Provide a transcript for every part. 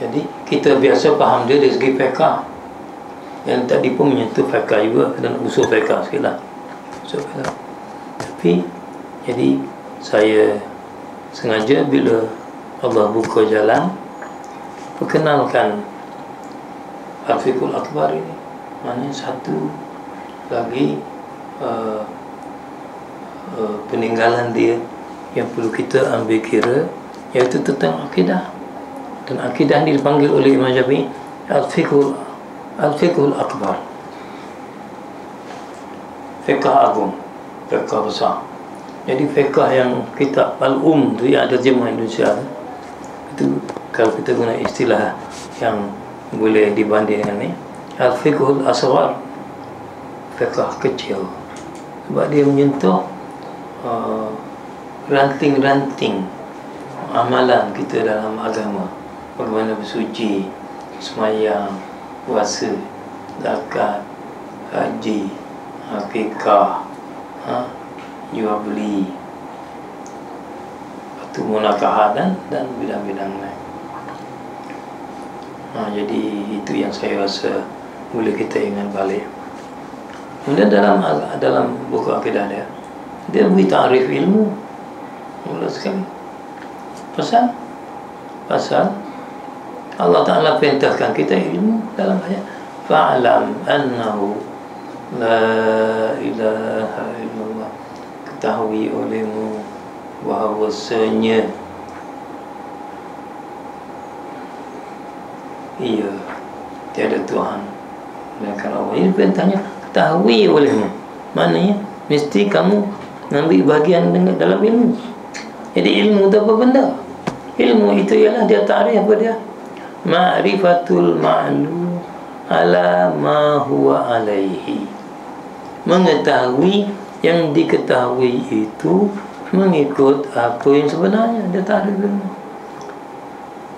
Jadi kita biasa faham dia dari segi fiqh. Yang tadi pun menyentuh fiqh juga dan usul fiqh sikit lah. Tapi jadi saya sengaja bila Allah buka jalan perkenalkan Al-Fiqhul Akbar ini. Maknanya satu lagi peninggalan dia yang perlu kita ambil kira, iaitu tentang akidah. Dan akidah ini dipanggil oleh Imam Syafi'i Al-Fiqhul Akbar, fiqh agung, fiqh besar. Jadi fiqh yang kitab Al-Um tu yang ada terjemah Indonesia itu, kalau kita guna istilah yang boleh dibanding dengan ni, Al-Fiqhul Asghar, fiqh kecil, sebab dia menyentuh ranting-ranting amalan kita dalam agama. Bagaimana bersuci, semayang, puasa, zakat, haji, akikah, jual beli, atau munakahat dan bidang-bidang lain. Jadi itu yang saya rasa boleh kita ingat balik. Kemudian dalam buku akidah dia beri ta'rif ilmu. Mula sekali pasal Allah Ta'ala perintahkan kita ilmu dalam ayat fa'alam annahu la ilaha illallah, ketahui olehmu bahawasanya tiada Tuhan melainkan Allah. Ini perintahnya ketahui olehmu, maknanya mesti kamu mengambil bahagian dalam ilmu. Jadi ilmu itu apa benda? Ilmu itu ialah dia ta'rif apa dia? Ma'rifatul ma'lum ala ma huwa alaihi, mengetahui yang diketahui itu mengikut apa yang sebenarnya. Dia ta'rif ilmu.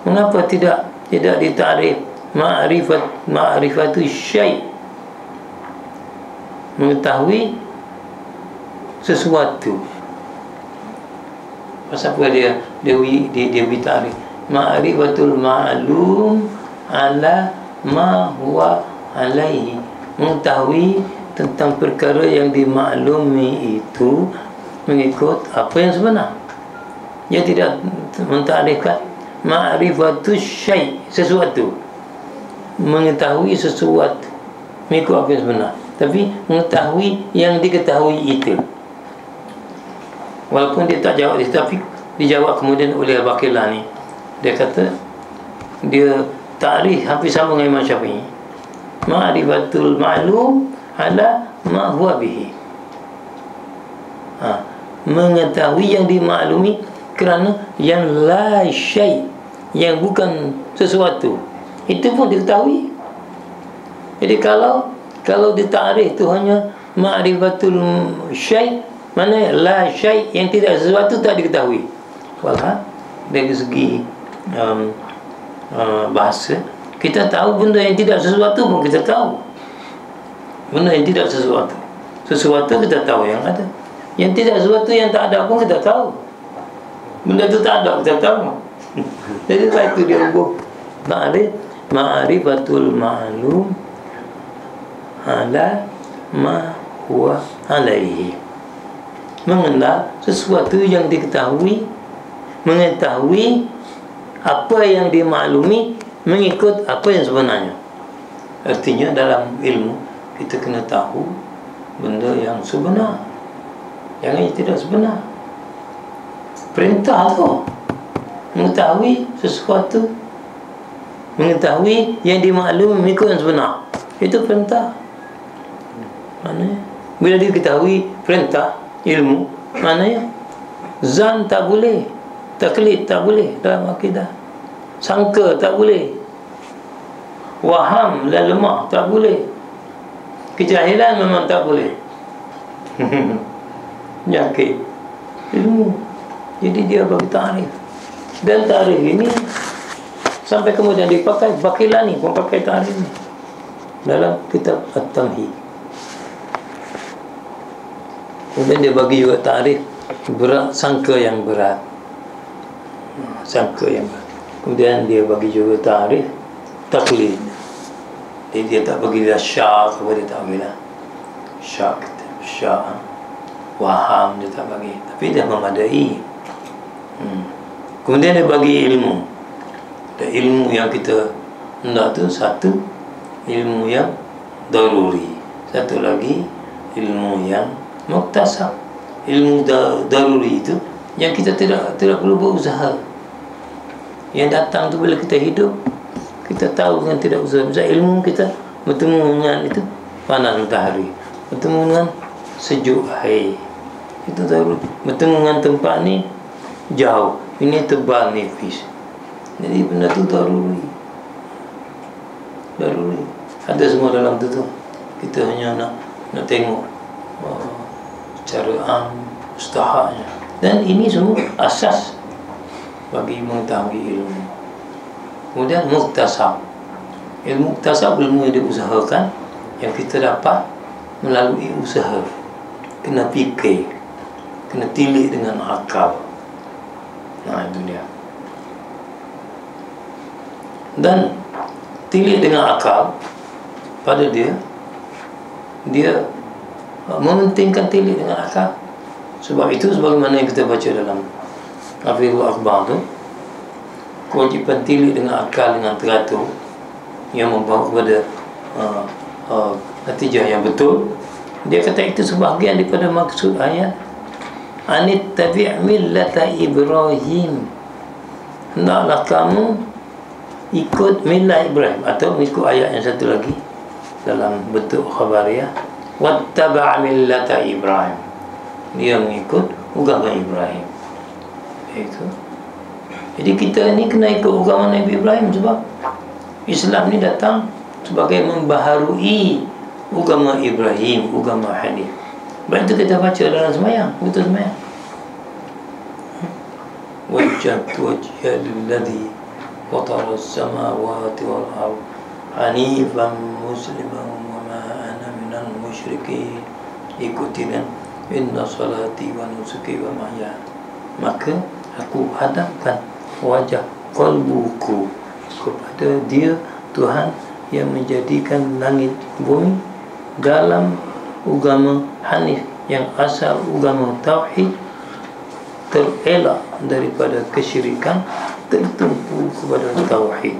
Mengapa tidak ditarif ma'rifatu syai', mengetahui sesuatu? Pasal apa dia bitarif ma'rifatul ma'lum ala ma huwa alaihi, mengetahui tentang perkara yang dimaklumi itu mengikut apa yang sebenar. Dia tidak mentarifkan ma'rifatul syai', sesuatu, mengetahui sesuatu mengikut apa yang sebenar, tapi mengetahui yang diketahui itu. Walaupun dia tak jawab, tapi dijawab kemudian oleh Al-Baqilani. Dia kata, dia ta'rif hampir sama dengan Imam Syafi'i, ma'rifatul ma'lum ala ma huwa bihi, mengetahui yang dimaklumi kerana yang la syai', yang bukan sesuatu, itu pun diketahui. Jadi kalau ditarikh itu hanya ma'rifatul syai', mana la syai', yang tidak sesuatu tak diketahui. Walau dari segi bahasa, kita tahu benda yang tidak sesuatu pun kita tahu. Benda yang tidak sesuatu kita tahu yang ada. Yang tidak sesuatu yang tak ada pun kita tahu. Benda itu tak ada kita tahu. Jadi itu dia ubah ma'rifatul ma'lum ala ma huwa alaihi, mengenal sesuatu yang diketahui, mengetahui apa yang dimaklumi mengikut apa yang sebenarnya. Artinya dalam ilmu kita kena tahu benda yang sebenar, jangan yang tidak sebenar. Perintah tu mengetahui sesuatu, mengetahui yang dimaklumi mengikut yang sebenar, itu perintah. Maknanya bila diketahui perintah ilmu, maknanya zan tak boleh, taklid tak boleh dalam akidah, sangka tak boleh, waham dan lemah tak boleh, kejahilan memang tak boleh. Yakin ilmu. Jadi dia bagi tarif, dan tarif ini sampai kemudian dipakai Baqilani pun pakai tarif ini dalam kitab At-Tamhid. Kemudian dia bagi juga tarif berat, sangka yang berat. Sangka yang berat. Kemudian dia bagi juga ta'rif taklid. Jadi dia tak bagi dia syak kepada dia, tak bagi lah syak waham, dia tak bagi, tapi dia memadai. Kemudian dia bagi ilmu. Dan ilmu yang kita hendak tu, satu ilmu yang daruri, satu lagi ilmu yang muktasab. Ilmu daruri itu yang kita tidak perlu berusaha, yang datang tu bila kita hidup, kita tahu dengan tidak usaha. Misalnya ilmu kita bertemu dengan itu panas matahari, bertemu dengan sejuk air, itu daruri. Bertemu dengan tempat ni jauh, ini tebal nipis, jadi benda tu daruri. Ada semua dalam tu. Kita hanya nak tengok secara mustahaknya. Dan ini semua asas bagi mengetahui ilmu. Kemudian muktasab. Ilmu muktasab, ilmu yang diusahakan, yang kita dapat melalui usaha. Kena fikir, kena tilik dengan akal. Nah, itu dia. Dan tilik dengan akal pada dia mementingkan tilik dengan akal. Sebab itu, sebagaimana yang kita baca dalam Hafizul Akhbar tu, kewajipan tilik dengan akal dengan teratur yang membawa kepada natijah yang betul. Dia kata itu sebahagian daripada maksud ayat Anit tabi' millata Ibrahim, hendaklah kamu ikut millah Ibrahim, atau mengikut ayat yang satu lagi dalam bentuk khabariyah, wattaba'a millata Ibrahim, dia mengikut agama Ibrahim. Itu. Jadi kita ni kena ikut agama Nabi Ibrahim, sebab Islam ni datang sebagai membaharui agama Ibrahim, agama Hanif. Sebab itu kita baca dalam semayang, betul semayang. Wajjahtu wajhiya lilladzi fatara as-samawati wal ardh hanifan musliman wa ma ana minal musyrikin. Ikuti kan, inna salati wa nusuki wa mahya. Maka aku hadapkan wajah qalbuku kepada Dia, Tuhan yang menjadikan langit bumi, dalam agama Hanif, yang asal agama Tauhid, terelak daripada kesyirikan, tertumpu kepada Tauhid,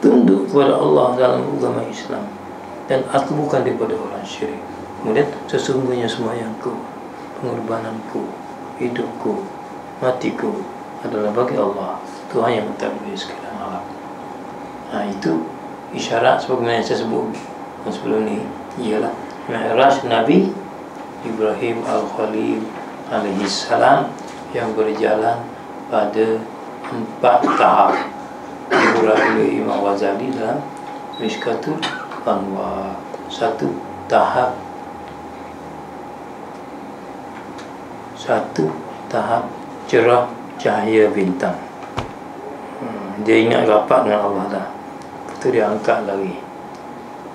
tunduk kepada Allah dalam agama Islam, dan aku bukan daripada orang syirik. Kemudian sesungguhnya semayangku, pengorbananku, hidupku, matiku adalah bagi Allah, Tuhan yang mentadbir segala alam. Itu isyarat sebagaimana yang saya sebut sebelum ni, ialah Mi'raj Nabi Ibrahim Al-Khalil alaihi salam, yang berjalan pada 4 tahap, diuraikan oleh Imam Ghazali dalam Mishkatul Anwar. 1 tahap cerah cahaya bintang. Dia ingat rapat dengan Allah dah, lepas tu dia angkat lagi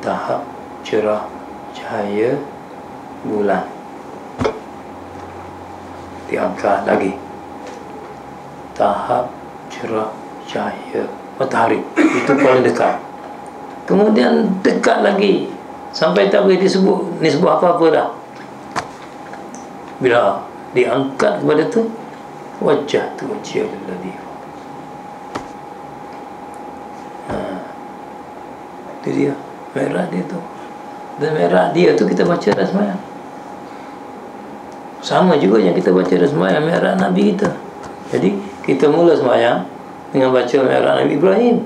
tahap cerah cahaya bulan, diangkat lagi tahap cerah cahaya matahari, itu paling dekat. Kemudian dekat lagi sampai tak boleh disebut nisbah apa-apa dah. Bila diangkat kepada tu, wajah tu wajah lilladzi. Itu dia merah dia tu. Dan merah dia tu kita baca dah semayang. Sama juga yang kita baca dah semayang, merah Nabi kita. Jadi kita mula semayang dengan baca merah Nabi Ibrahim,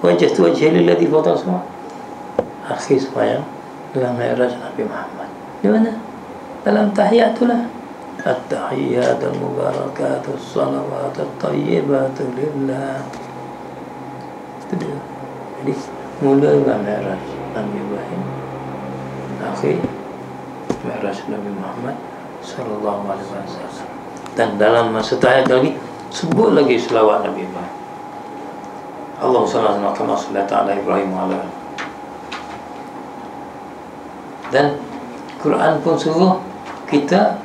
wajah tu wajah lilladzi fatara semua. Akhir semayang dengan merah Nabi Muhammad. Di mana? Dalam tahiyat tu lah. At-tahiyyat al-mubarakat as-salawat at-tayyibat lillah. Itu dia. Jadi mula dengan Mi'raj Nabi Ibrahim, akhir Mi'raj Nabi Muhammad sallallahu alaihi wasallam. Dan dalam masa tahiyat lagi sebut lagi selawat Nabi Ibrahim. Allahumma shalli ala Muhammad sallallahu alaihi Ibrahim wa ala. Dan Quran pun suruh kita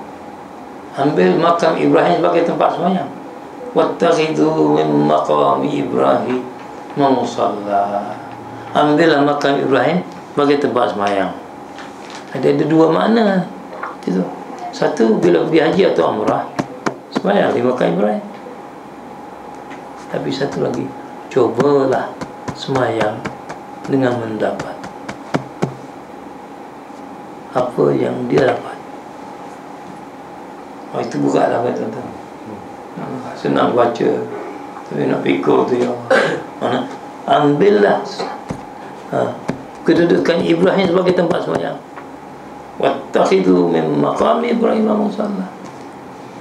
ambil makam Ibrahim sebagai tempat sembahyang. wattakhidhu min maqami Ibrahim musalla. Ambillah makam Ibrahim bagi tempat sembahyang. Ada dua makna itu. Satu, bila pergi haji atau umrah, sembahyang di makam Ibrahim. Tapi satu lagi, cobalah sembahyang dengan mendapat apa yang dia dapat. Itu buka lah tuan-tuan. Senang baca, tapi nak fikir tu ya. Ambillah kedudukan Ibrahim sebagai tempat sembahyang. Wattakhidhu min maqami Ibrahim musalla.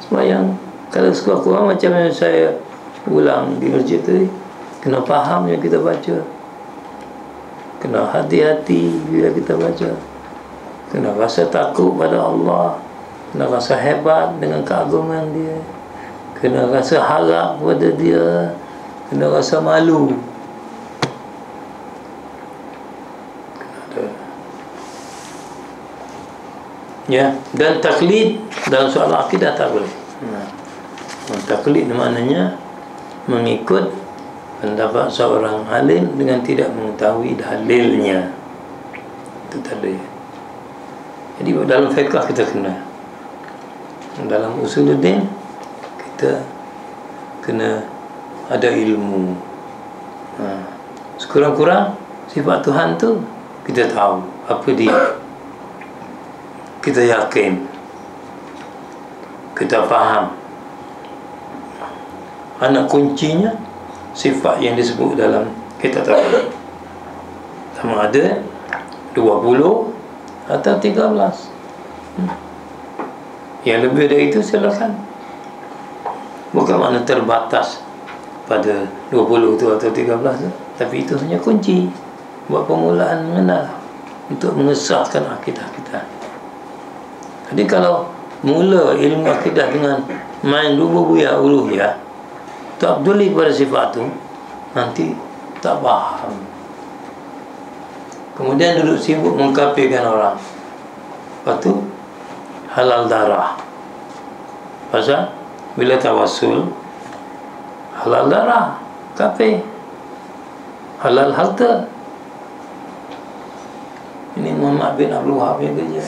Sembahyang kalau sekurang-kurang macam yang saya ulang di masjid tadi, kena faham yang kita baca, kena hati-hati bila kita baca, kena rasa takut pada Allah, kena rasa hebat dengan keagungan dia, kena rasa harap pada dia, kena rasa malu. Ya, dan taklid dalam soal akidah tak boleh. Taklid maknanya mengikut pendapat seorang alim dengan tidak mengetahui dalilnya. Itu tak boleh. Jadi dalam fiqh kita kena, dalam usuluddin kita kena ada ilmu. Sekurang-kurang sifat Tuhan tu kita tahu apa dia, kita yakin, kita faham. Anak kuncinya sifat yang disebut dalam kitab tauhid. Sama ada 20 atau 13. Yang lebih dari itu silakan. Bukan makna terbatas pada 20 itu atau 13 itu, tapi itu hanya kunci buat permulaan mengenal, untuk mengesahkan akidah kita. Jadi kalau mula ilmu akidah dengan main rububiyah uluhiyah, tak peduli pada sifat tu, nanti tak faham. Kemudian duduk sibuk mengkafirkan orang. Lepas tu halal darah. Pasal bila tawassul halal darah, kafir. Halal harta. Ini Muhammad bin Abdul Wahab yang kerja.